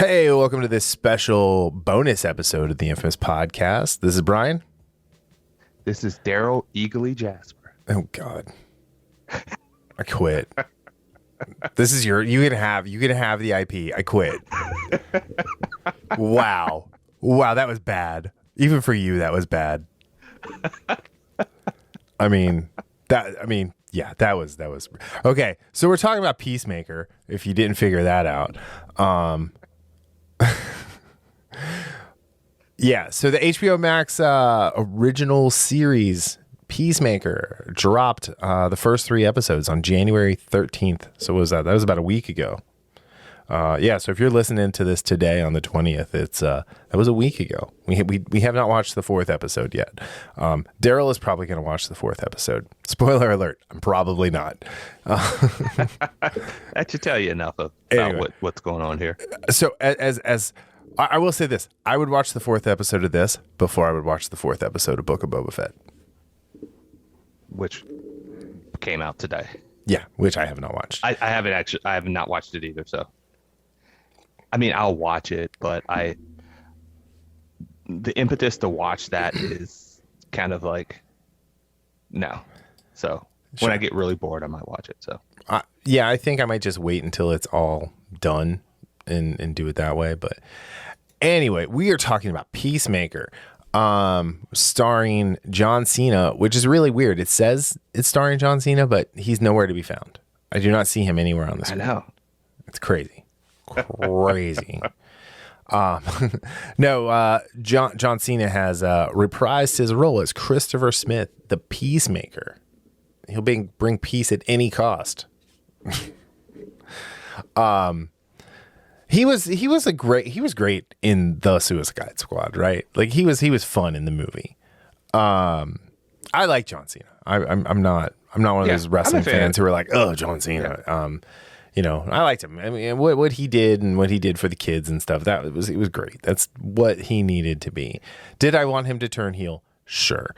Hey, welcome to this special bonus episode of the Infamous Podcast. This is Brian. This is Darryl Eagerly Jasper. Oh God, I quit. This is you can have the IP. I quit. Wow, that was bad. Even for you, that was bad. Yeah, that was okay. So we're talking about Peacemaker. If you didn't figure that out, yeah. So the HBO Max original series Peacemaker dropped the first 3 episodes on January 13th. So what was that? That was about a week ago. Yeah. So if you're listening to this today on the 20th, that was a week ago. We have not watched the 4th episode yet. Darryl is probably going to watch the 4th episode. Spoiler alert: I'm probably not. That should tell you enough about what's going on here. So as I will say this, I would watch the 4th episode of this before I would watch the 4th episode of Book of Boba Fett, which came out today. Yeah, which I have not watched. I have not watched it either. So, I mean, I'll watch it, but the impetus to watch that is kind of like no. So Sure. When I get really bored, I might watch it. So yeah, I think I might just wait until it's all done and do it that way. But anyway, we are talking about Peacemaker, starring John Cena, which is really weird. It says it's starring John Cena, but he's nowhere to be found. I do not see him anywhere on the screen. I know. It's crazy. Crazy. No, John Cena has reprised his role as Christopher Smith, the Peacemaker. He'll bring peace at any cost. He was great in the Suicide Squad, right? Like he was fun in the movie. I like John Cena. I'm not one of those wrestling fans who are like, oh, John Cena. Yeah. I liked him. I mean, what he did and what he did for the kids and stuff, it was great. That's what he needed to be. Did I want him to turn heel? Sure.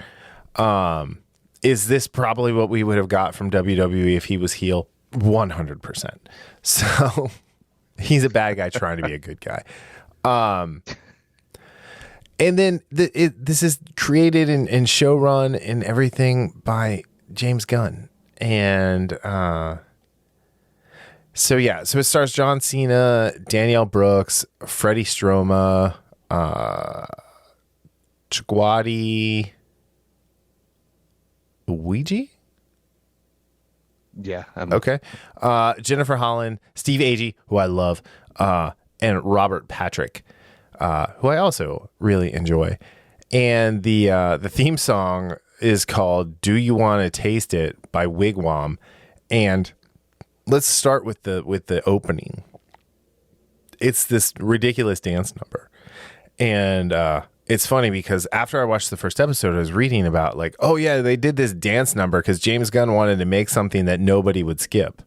Is this probably what we would have got from WWE if he was heel? 100%. So he's a bad guy trying to be a good guy. And then this is created and showrun and everything by James Gunn. And so it stars John Cena, Danielle Brooks, Freddy Stroma, Chukwudi, Iwuji? Yeah. Okay. Jennifer Holland, Steve Agee, who I love, and Robert Patrick, who I also really enjoy. And the theme song is called "Do You Want to Taste It" by Wigwam. And let's start with the opening. It's this ridiculous dance number. And it's funny because after I watched the first episode, I was reading about like, oh yeah, they did this dance number because James Gunn wanted to make something that nobody would skip.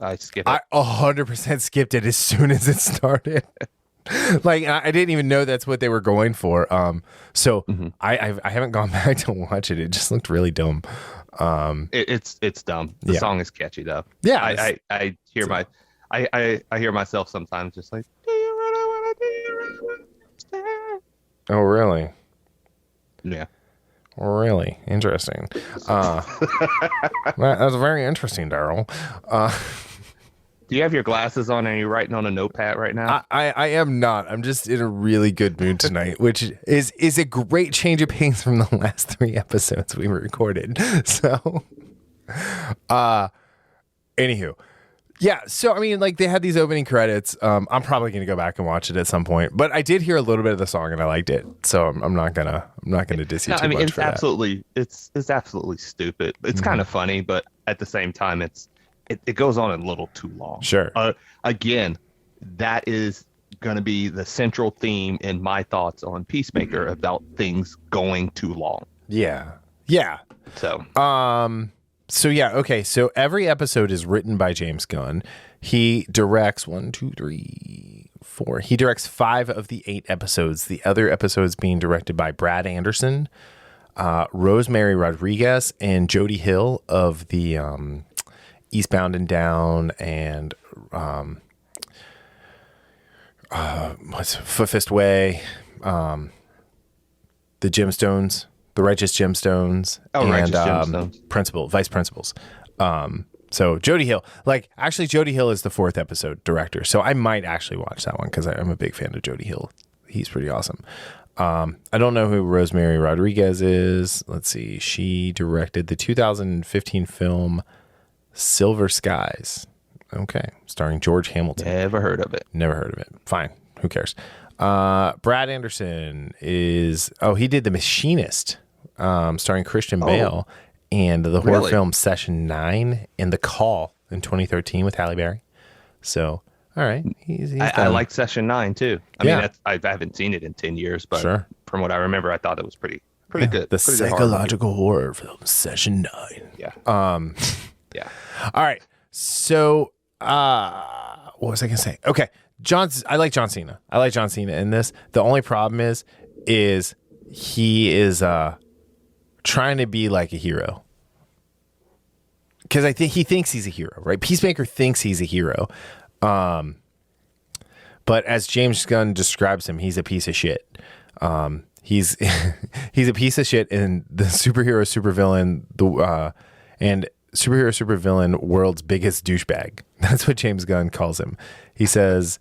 I skipped it. I 100% skipped it as soon as it started. Like I didn't even know that's what they were going for. So I haven't gone back to watch it. It just looked really dumb. It's dumb. The song is catchy though. Yeah, I hear myself sometimes just like, do you really want to, do you really want to understand? Oh really? Yeah. Really interesting. That's very interesting, Darryl. Do you have your glasses on and are you writing on a notepad right now? I am not. I'm just in a really good mood tonight, which is a great change of pace from the last 3 episodes we recorded. So, anywho. Yeah, so I mean, like they had these opening credits. I'm probably gonna go back and watch it at some point, but I did hear a little bit of the song and I liked it, so I'm not gonna diss you too much for that. It's absolutely stupid. It's kind of funny, but at the same time, it goes on a little too long. Sure. Again, that is going to be the central theme in my thoughts on Peacemaker about things going too long. Yeah. So. So yeah, okay. So every episode is written by James Gunn. He directs 1, 2, 3, 4. He directs 5 of the 8 episodes. The other episodes being directed by Brad Anderson, Rosemary Rodriguez, and Jody Hill of the Eastbound and Down and Fist Way, the Gemstones, the Righteous Gemstones, and Righteous Gemstones. Vice Principals. So Jody Hill, actually Jody Hill is the 4th episode director. So I might actually watch that one because I'm a big fan of Jody Hill. He's pretty awesome. I don't know who Rosemary Rodriguez is. Let's see. She directed the 2015 film Silver Skies. Okay. Starring George Hamilton. Never heard of it. Fine. Who cares? Brad Anderson he did The Machinist, starring Christian Bale, and the horror film Session 9 and The Call in 2013 with Halle Berry. So, all right. I like Session 9 too. I mean, I haven't seen it in 10 years, but from what I remember, I thought it was pretty good. The psychological horror film Session 9. Yeah. Yeah. All right. So, what was I going to say? Okay. I like John Cena. I like John Cena in this. The only problem is he is trying to be like a hero. Because I think he thinks he's a hero, right? Peacemaker thinks he's a hero. But as James Gunn describes him, he's a piece of shit. He's he's a piece of shit in the superhero supervillain and superhero supervillain world's biggest douchebag. That's what James Gunn calls him. He says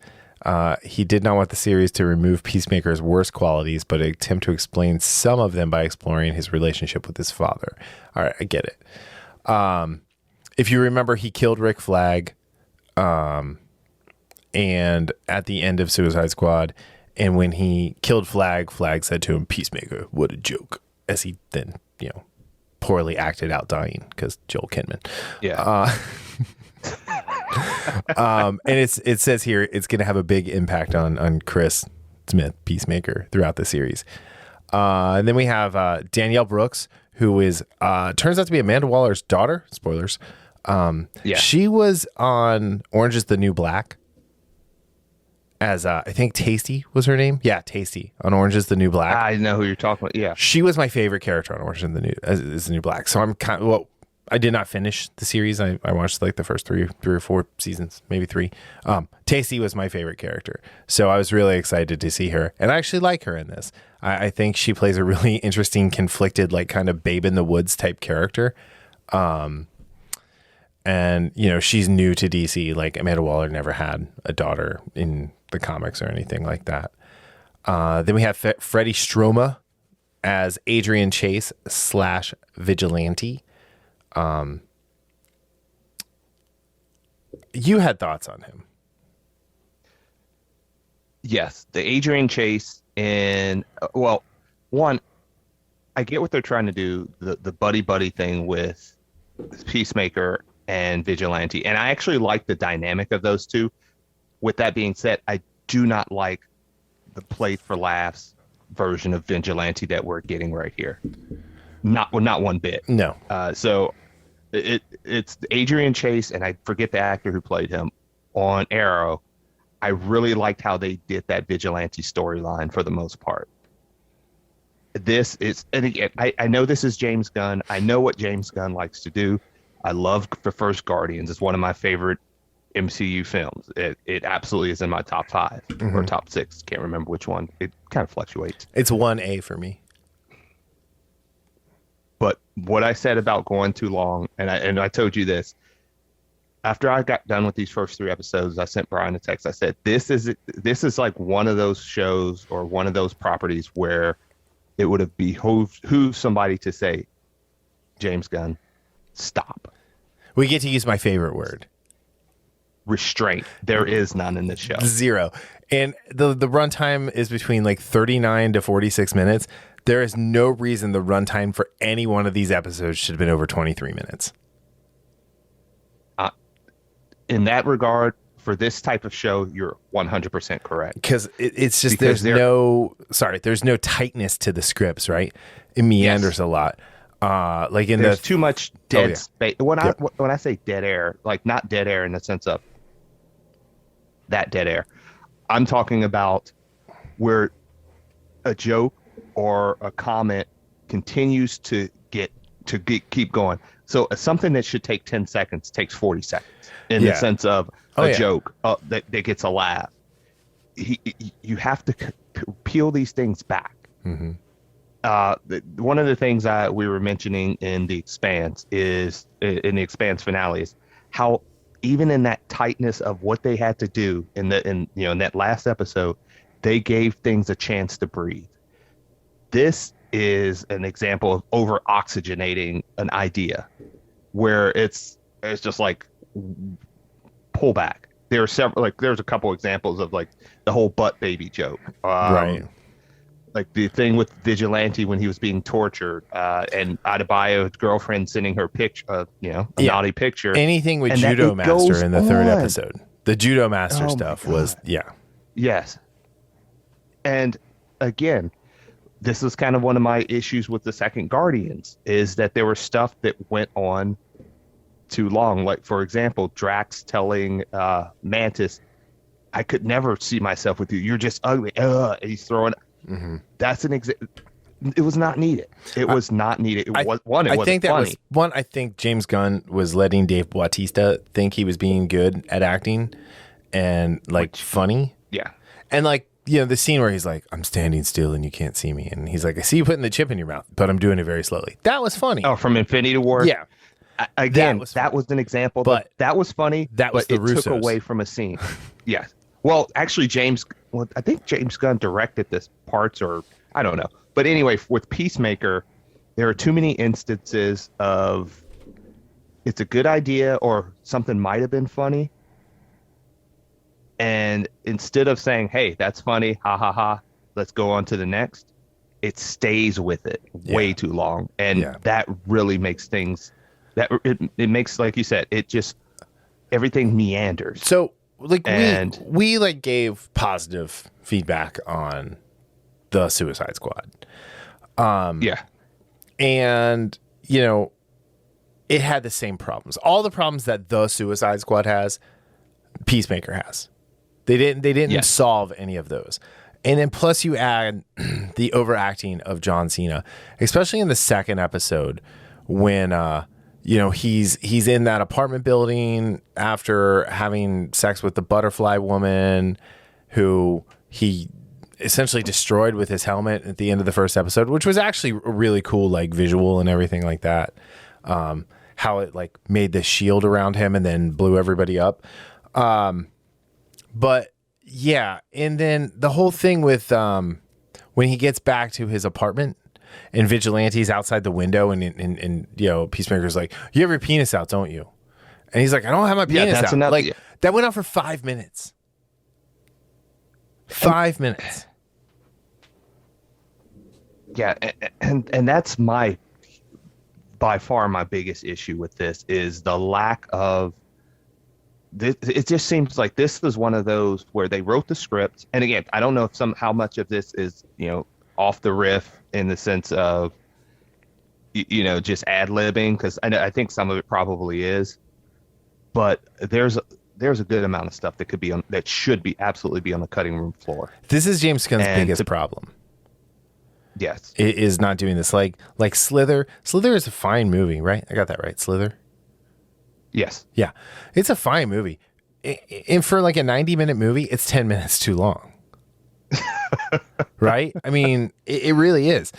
he did not want the series to remove Peacemaker's worst qualities, but attempt to explain some of them by exploring his relationship with his father. All right, I get it. If you remember, he killed Rick Flag, and at the end of Suicide Squad, and when he killed Flag said to him, "Peacemaker, what a joke," as he then, poorly acted out dying because Joel Kinnaman. Yeah. And it says here it's going to have a big impact on Chris Smith, Peacemaker, throughout the series. And then we have Danielle Brooks, who is turns out to be Amanda Waller's daughter. Spoilers. She was on Orange is the New Black as I think Tasty was her name. Yeah, Tasty on Orange is the New Black. I know who you're talking about. Yeah, she was my favorite character on Orange is the New Black. So I'm I did not finish the series. I watched the first three or four seasons, maybe 3. Tasty was my favorite character, so I was really excited to see her, and I actually like her in this. I think she plays a really interesting, conflicted, kind of babe in the woods type character. And she's new to DC. Amanda Waller never had a daughter in the comics or anything like that. Then we have Freddy Stroma as Adrian Chase / Vigilante. You had thoughts on him. Yes, the Adrian Chase, and one, I get what they're trying to do, the buddy thing with Peacemaker and Vigilante, and I actually like the dynamic of those two. With that being said, I do not like the played for laughs version of Vigilante that we're getting right here. Not one bit. No. So it's Adrian Chase, and I forget the actor who played him on Arrow. I really liked how they did that Vigilante storyline for the most part. This is, and again, I know this is James Gunn. I know what James Gunn likes to do. I love the first Guardians. It's one of my favorite MCU films. It absolutely is in my top 5 or top 6. Can't remember which one. It kind of fluctuates. It's 1A for me. But what I said about going too long, and I told you this, after I got done with these first 3 episodes, I sent Brian a text. I said, this is like one of those shows or one of those properties where it would have behooved somebody to say, James Gunn, stop. We get to use my favorite word. Restraint. There is none in this show. 0. And the runtime is between 39 to 46 minutes. There is no reason the runtime for any one of these episodes should have been over 23 minutes. In that regard, for this type of show, you're 100% correct. Because it's just there's no tightness to the scripts, right? It meanders a lot. There's too much dead space. When I say dead air, not dead air in the sense of that dead air, I'm talking about where a joke or a comment continues to keep going. So something that should take 10 seconds takes 40 seconds in the sense of a joke that gets a laugh. you have to peel these things back. Mm-hmm. One of the things that we were mentioning in the Expanse finale is how even in that tightness of what they had to do in that last episode, they gave things a chance to breathe. This is an example of over oxygenating an idea where it's just like pull back. There are several, like there's a couple examples of like the whole butt baby joke. Right. Like the thing with Vigilante when he was being tortured, and Adebayo's girlfriend sending her picture, naughty picture. Anything with Judo Master in the third episode. The Judo Master stuff was, Yes. And again, this is kind of one of my issues with the second Guardians, is that there was stuff that went on too long. Like, for example, Drax telling Mantis, I could never see myself with you. You're just ugly. And he's throwing... Mm-hmm. That's an example. It was not needed. It was not needed. It wasn't funny. I think James Gunn was letting Dave Bautista think he was being good at acting and funny. Yeah. And the scene where he's like, I'm standing still and you can't see me. And he's like, I see you putting the chip in your mouth, but I'm doing it very slowly. That was funny. Oh, from Infinity War? Yeah. Again, that was an example. But that was funny. That was but the Russos. It took away from a scene. Yes. Well, actually, I think James Gunn directed this parts, or I don't know. But anyway, with Peacemaker, there are too many instances of it's a good idea or something might have been funny. And instead of saying, hey, that's funny, ha ha ha, let's go on to the next, it stays with it way too long. And that really makes things, it makes, like you said, it just, everything meanders. So, we gave positive feedback on the Suicide Squad. And it had the same problems. All the problems that the Suicide Squad has, Peacemaker has. They didn't solve any of those. And then plus you add the overacting of John Cena, especially in the second episode when he's in that apartment building after having sex with the butterfly woman who he essentially destroyed with his helmet at the end of the first episode, which was actually a really cool visual and everything like that. How it made the shield around him and then blew everybody up. But yeah, and then the whole thing with when he gets back to his apartment and Vigilante's outside the window and Peacemaker's like, you have your penis out, don't you? And he's like, I don't have my penis out. That went on for 5 minutes. 5 minutes. Yeah, and that's by far my biggest issue with this is the lack of this. It just seems like this is one of those where they wrote the script, and again, I don't know if how much of this is off the riff in the sense of just ad-libbing, because I think some of it probably is, but there's a good amount of stuff that should absolutely be on the cutting room floor. This is James Gunn's biggest problem. Yes, it is not doing this. Like Slither. Slither is a fine movie, right? I got that right. Slither. Yes. Yeah, it's a fine movie. And for a 90-minute movie, it's 10 minutes too long. Right? I mean, it really is.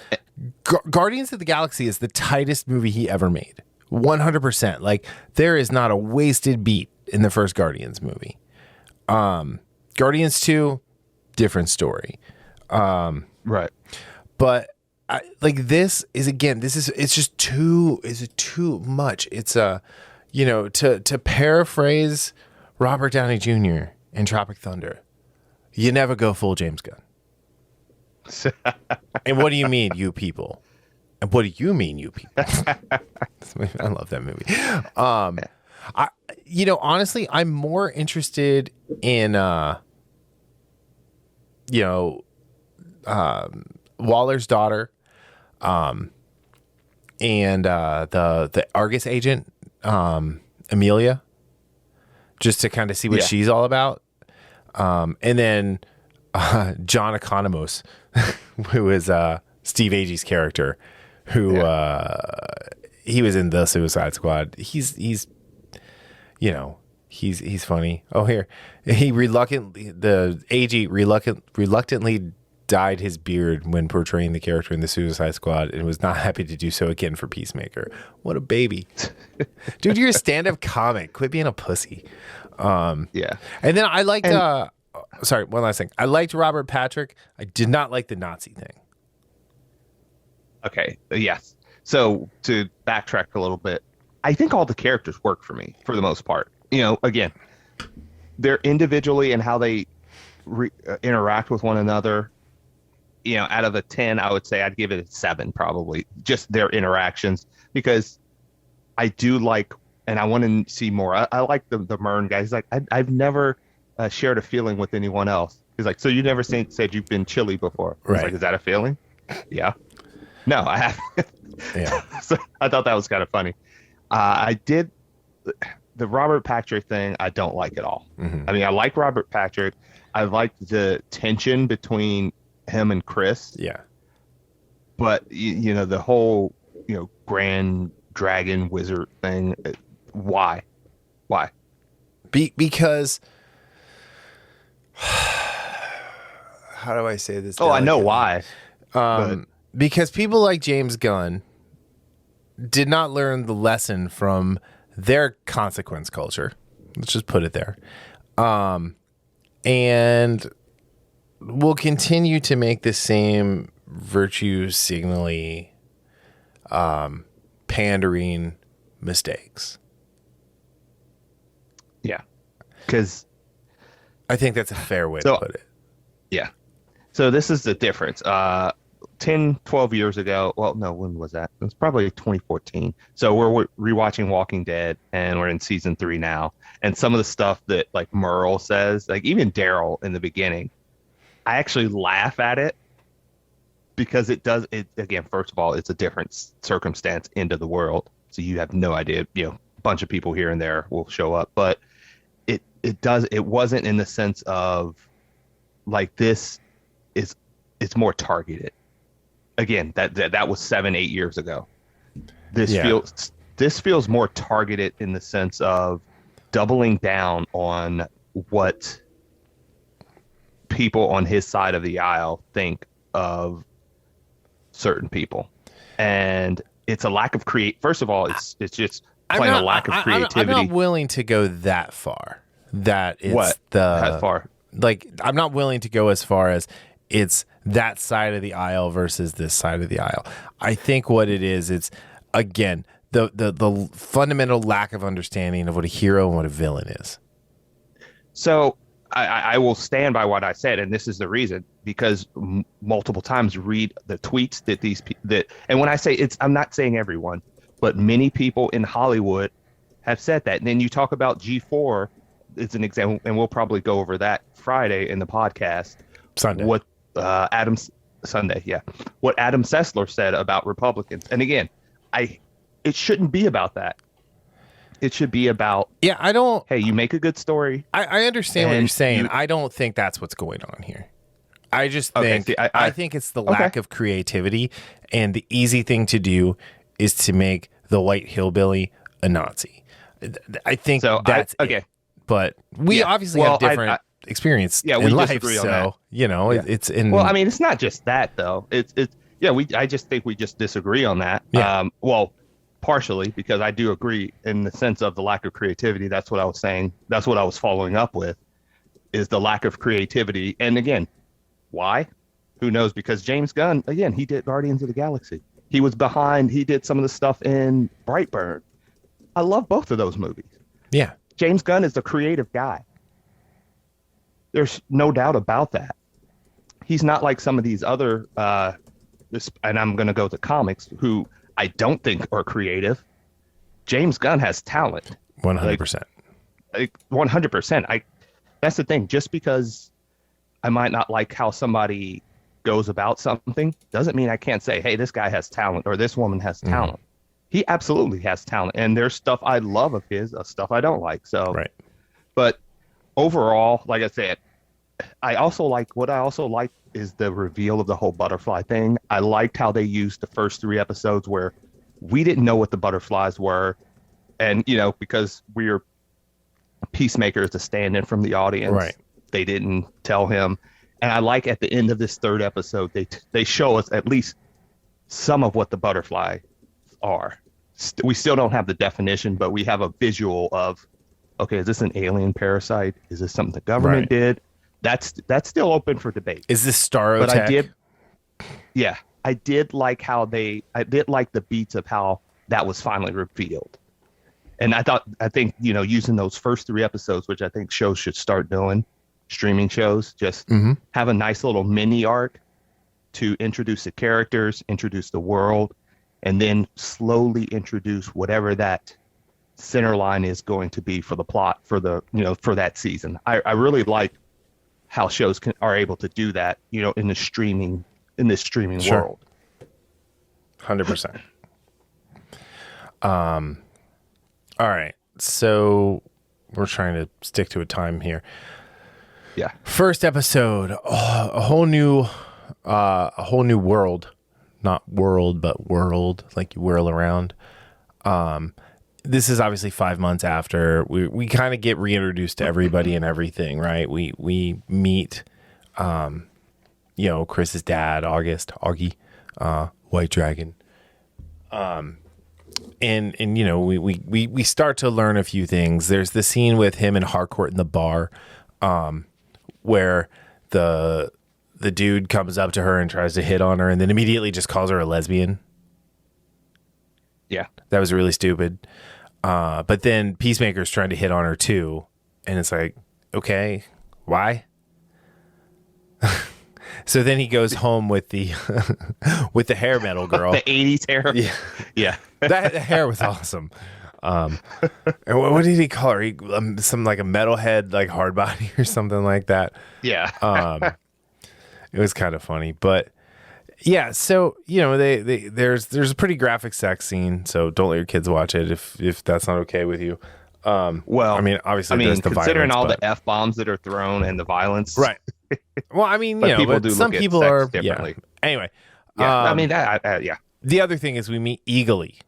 Guardians of the Galaxy is the tightest movie he ever made. 100%. There is not a wasted beat in the first Guardians movie. Guardians 2, different story. Right. But it's just too much. It's to paraphrase Robert Downey Jr. in Tropic Thunder, you never go full James Gunn. And what do you mean, you people? And what do you mean, you people? I love that movie. Honestly, I'm more interested in Waller's daughter, and the A.R.G.U.S agent, Emilia, just to kind of see what she's all about. And then John Economos, who is Steve Agee's character, who he was in the Suicide Squad. He's He's funny. Oh, here. The AG reluctantly dyed his beard when portraying the character in the Suicide Squad and was not happy to do so again for Peacemaker. What a baby. Dude, you're a stand-up comic. Quit being a pussy. Yeah. And then I liked sorry, one last thing. I liked Robert Patrick. I did not like the Nazi thing. Okay. Yes. So to backtrack a little bit, I think all the characters work for me for the most part. Again, they're individually and how they interact with one another. Out of a 10, I would say I'd give it a 7 probably. Just their interactions, because I do like, and I want to see more. I like the Murn guy. He's like, I've never shared a feeling with anyone else. He's like, so you never said you've been chilly before? Right. He's like, is that a feeling? Yeah. No, I haven't. Yeah. So I thought that was kind of funny. I did the Robert Patrick thing. I don't like at all. Mm-hmm. I mean, I like Robert Patrick. I like the tension between him and Chris. Yeah. But the whole grand dragon wizard thing. Why? Because how do I say this? Oh, I know why. Because people like James Gunn did not learn the lesson from their consequence culture. Let's just put it there. And will continue to make the same virtue signally pandering mistakes. Yeah. Because I think that's a fair way to put it. Yeah. So this is the difference. 10, 12 years ago. Well, no, when was that? It was probably 2014. So we're rewatching Walking Dead, and we're in season 3 now. And some of the stuff that like Merle says, like even Darryl in the beginning, I actually laugh at it because it again, first of all, it's a different circumstance into the world. So you have no idea, a bunch of people here and there will show up, but it wasn't in the sense of like it's more targeted. Again, that was 7-8 years ago. This feels more targeted in the sense of doubling down on what people on his side of the aisle think of certain people, and it's a lack of First of all, it's just plain a lack of creativity. I'm not willing to go that far. That it's that far. Like, I'm not willing to go as far as it's that side of the aisle versus this side of the aisle. I think what it is, it's again the fundamental lack of understanding of what a hero and what a villain is. So I will stand by what I said, and this is the reason, because multiple times read the tweets that and when I say I'm not saying everyone, but many people in Hollywood have said that. And then you talk about G4, it's an example, and we'll probably go over that Friday in the podcast. Sunday. What Adam Sessler said about Republicans. And again, it shouldn't be about that. It should be about, hey, you make a good story. I understand what you're saying. I don't think that's what's going on here. I just think, I think it's the lack of creativity, and the easy thing to do is to make the white hillbilly a Nazi. I think that's it. But we obviously have different experience in life, disagree on that. It's in. Well, I mean, it's not just that though. I just think we just disagree on that. Yeah. Partially because I do agree in the sense of the lack of creativity. That's what I was saying. That's what I was following up with, is the lack of creativity. And again, why? Who knows? Because James Gunn, again, he did Guardians of the Galaxy. He did some of the stuff in Brightburn. I love both of those movies. Yeah. James Gunn is the creative guy. There's no doubt about that. He's not like some of these other, and I'm going to go to comics, who I don't think are creative. James Gunn has talent. 100%. 100%. That's the thing. Just because I might not like how somebody goes about something doesn't mean I can't say, hey, this guy has talent or this woman has talent. He absolutely has talent. And there's stuff I love of his, stuff I don't like. So, right. But overall, like I said, I also like is the reveal of the whole butterfly thing. I liked how they used the first 3 episodes where we didn't know what the butterflies were. And, because we're Peacemaker is a stand-in from the audience. Right. They didn't tell him. And I like at the end of this third episode, they show us at least some of what the butterfly are. We still don't have the definition, but we have a visual of, okay, is this an alien parasite? Is this something the government did? That's still open for debate. Is this Starotech? But I did like the beats of how that was finally revealed. And I think, using those first 3 episodes, which I think shows should start doing, streaming shows, just have a nice little mini arc to introduce the characters, introduce the world, and then slowly introduce whatever that center line is going to be for the plot for that season. I really like how shows are able to do that, in this streaming world. 100%. All right. So we're trying to stick to a time here. Yeah. First episode, a whole new world, not world, but world, like you whirl around. This is obviously 5 months after we kind of get reintroduced to everybody and everything, right? We meet, Chris's dad, Augie, White Dragon. And we start to learn a few things. There's the scene with him and Harcourt in the bar, where the dude comes up to her and tries to hit on her and then immediately just calls her a lesbian. Yeah. That was really stupid. But then Peacemaker's trying to hit on her too. And it's like, okay, why? So then he goes home with the hair metal girl. The 80s hair. Yeah. Yeah. That hair was awesome. And what did he call her? Some like a metalhead, like hard body or something like that. Yeah. It was kind of funny, but yeah. So there's a pretty graphic sex scene. So don't let your kids watch it if that's not okay with you. Well, I mean, obviously, there's the considering violence, all but the F-bombs that are thrown and the violence, right? Well, I mean, but some people are differently. Yeah. Anyway, yeah. The other thing is we meet Eagly,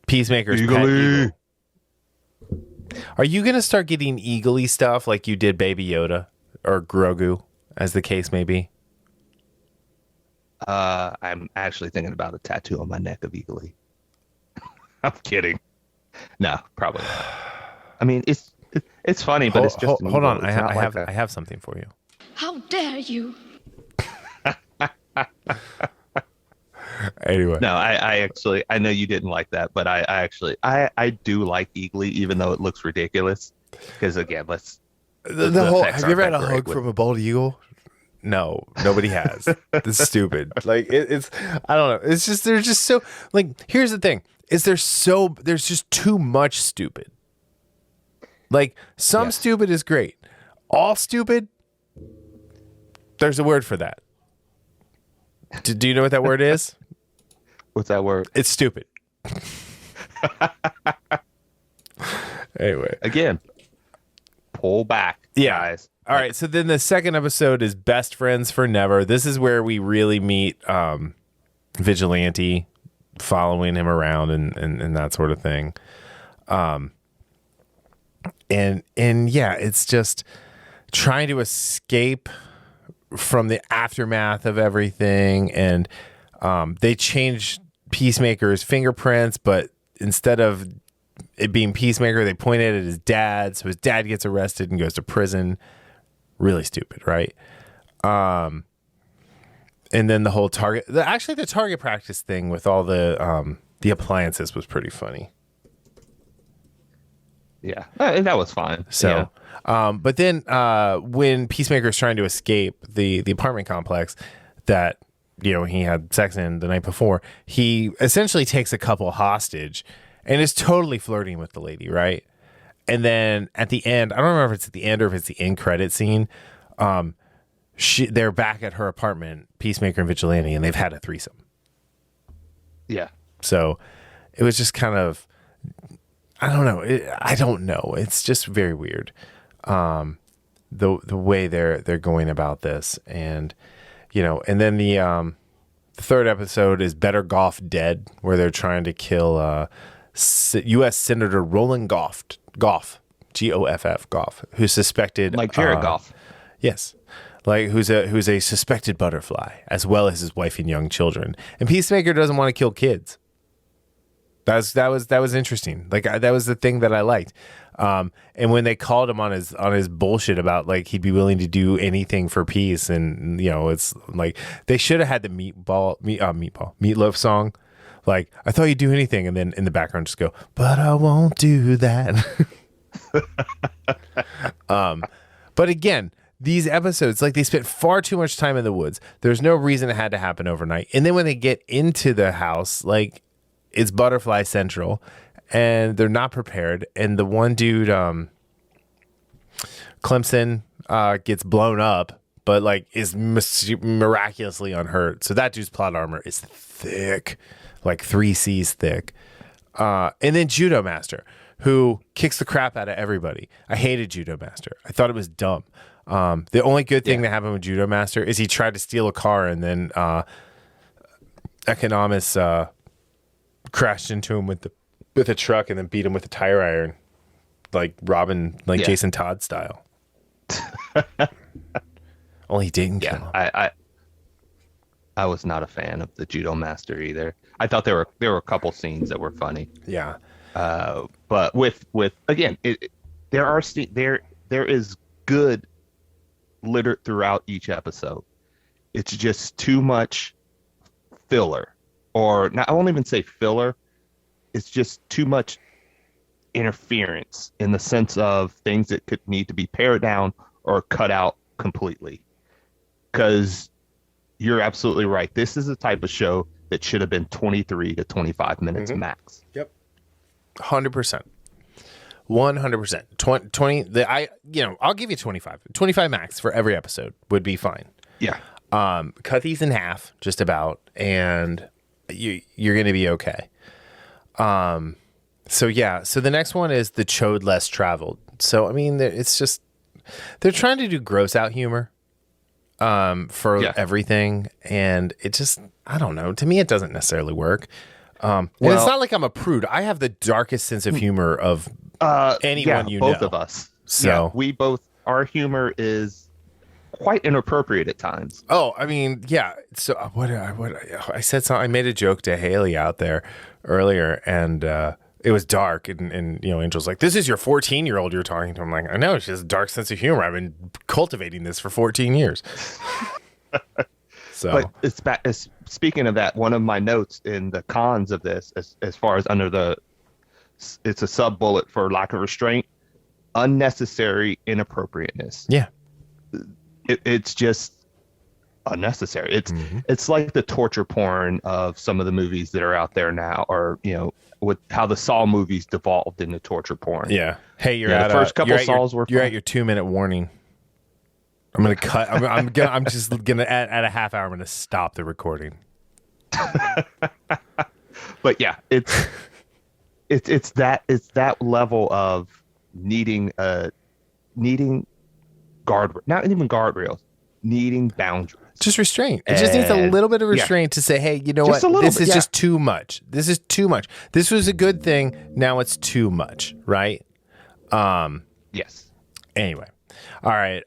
Peacemaker's pet eagle. Are you gonna start getting Eagly stuff like you did Baby Yoda or Grogu, as the case may be? I'm actually thinking about a tattoo on my neck of Eagly. I'm kidding. No, probably not. I mean, it's funny, but it's just hold on. I have something for you. How dare you? Anyway, no, I know you didn't like that, but I do like Eagly, even though it looks ridiculous. Because again, the whole. Have you ever had a hug from a bald eagle? No, nobody has. It's stupid. Like it's I don't know. It's just there's just so like. Here's the thing: is there's just too much stupid. Like some stupid is great. All stupid. There's a word for that. Do you know what that word is? What's that word? It's stupid. Anyway. Again, pull back, guys. All right. So then the second episode is Best Friends for Never. This is where we really meet Vigilante, following him around and that sort of thing. And yeah, it's just trying to escape from the aftermath of everything. And they changed Peacemaker's fingerprints, but instead of it being Peacemaker, they pointed at his dad. So his dad gets arrested and goes to prison. Really stupid, right? And then the whole the target practice thing with all the appliances was pretty funny. Yeah, that was fine. So, but then when Peacemaker is trying to escape the apartment complex that he had sex in the night before, he essentially takes a couple hostage and is totally flirting with the lady, right? And then at the end, I don't remember if it's at the end or if it's the end credit scene. They're back at her apartment, Peacemaker and Vigilante, and they've had a threesome. Yeah. So it was just kind of, I don't know. It's just very weird. The way they're going about this, and and then the third episode is Better Golf Dead, where they're trying to kill U.S. Senator Roland Goff Goff, Goff, who's suspected Like Jared Goff. Yes, like who's a suspected butterfly, as well as his wife and young children. And Peacemaker doesn't want to kill kids. That was interesting. Like that was the thing that I liked. And when they called him on his bullshit about like he'd be willing to do anything for peace, and it's like they should have had the meatloaf song. Like, I thought you'd do anything, and then in the background just go, but I won't do that. But again, these episodes, like, they spent far too much time in the woods. There's no reason it had to happen overnight. And then when they get into the house, like, it's Butterfly Central, and they're not prepared. And the one dude, Clemson, gets blown up, but, like, is miraculously unhurt. So that dude's plot armor is thick. Like 3 C's thick. And then Judo Master, who kicks the crap out of everybody. I hated Judo Master. I thought it was dumb. The only good thing that happened with Judo Master is he tried to steal a car, and then Economist crashed into him with a truck and then beat him with a tire iron, like Robin, like Jason Todd style. Only he didn't kill him. I was not a fan of the Judo Master either. I thought there were a couple scenes that were funny. Yeah. But with again, there is good littered throughout each episode. It's just too much filler, or not. I won't even say filler. It's just too much interference in the sense of things that could need to be pared down or cut out completely. Because you're absolutely right. This is the type of show that should have been 23 to 25 minutes max. Yep. 100%. 100%. 20 I'll give you 25. 25 max for every episode would be fine. Yeah. Cut these in half just about, and you're going to be okay. So the next one is the Chode Less Traveled. So I mean, it's just they're trying to do gross out humor for everything, and it just, I don't know, to me it doesn't necessarily work. And it's not like I'm a prude. I have the darkest sense of humor of anyone both of us. So we both, our humor is quite inappropriate at times. Oh, I mean, yeah. So I said something. I made a joke to Haley out there earlier, and it was dark, and Angel's like, "This is your 14-year-old you're talking to." I'm like, "I know, she has a dark sense of humor. I've been cultivating this for 14 years." So, but speaking of that, one of my notes in the cons of this, as far as it's a sub bullet for lack of restraint, unnecessary inappropriateness. Yeah, it's just unnecessary. It's like the torture porn of some of the movies that are out there now, or with how the Saw movies devolved into torture porn. Yeah. Hey, the first couple Saws were. You're at your 2-minute warning. I'm gonna cut. I'm just gonna at a half hour. I'm gonna stop the recording. But yeah, it's that level of needing guard, not even guardrails, needing boundaries. Just restraint. It just needs a little bit of restraint to say, hey, you know what? This is just too much. This is too much. This was a good thing. Now it's too much, right? Yes. Anyway. All right.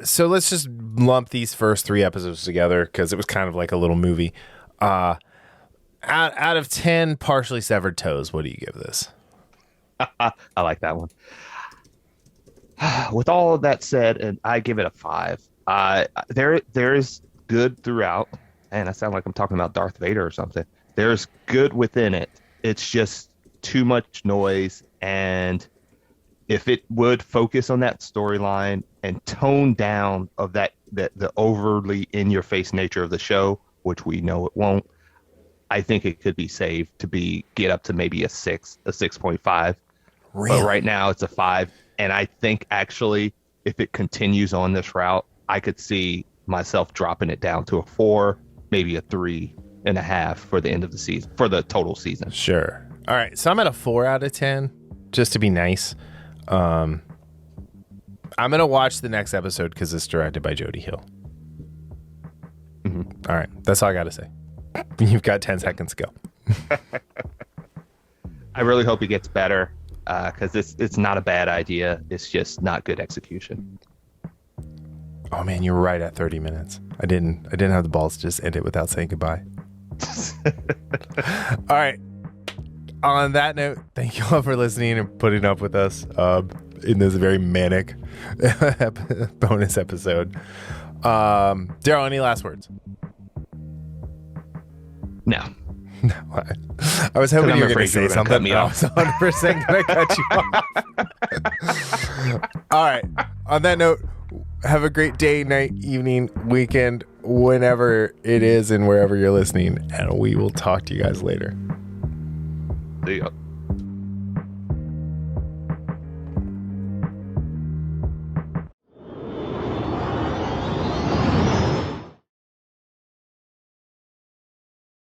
So let's just lump these first 3 episodes together because it was kind of like a little movie. Out of 10 partially severed toes, what do you give this? I like that one. With all of that said, and I give it a 5. There is good throughout, and I sound like I'm talking about Darth Vader or something. There's good within it. It's just too much noise, and if it would focus on that storyline and tone down of the overly in-your-face nature of the show, which we know it won't, I think it could be saved to get up to maybe a 6.5. Really? But right now it's a 5, and I think actually if it continues on this route, I could see myself dropping it down to a 4, maybe a 3.5 for the end of the season, for the total season. Sure. All right. So I'm at a 4 out of 10, just to be nice. I'm going to watch the next episode because it's directed by Jody Hill. All right. That's all I got to say. You've got 10 seconds to go. I really hope he gets better. because it's not a bad idea. It's just not good execution. Oh man, you were right at 30 minutes. I didn't have the balls to just end it without saying goodbye. All right. On that note, thank you all for listening and putting up with us in this very manic bonus episode. Darryl, any last words? No. No, I was hoping you were going to say something. Me I off. was 100% going to cut you off. All right. On that note, have a great day, night, evening, weekend, whenever it is and wherever you're listening. And we will talk to you guys later. There you go.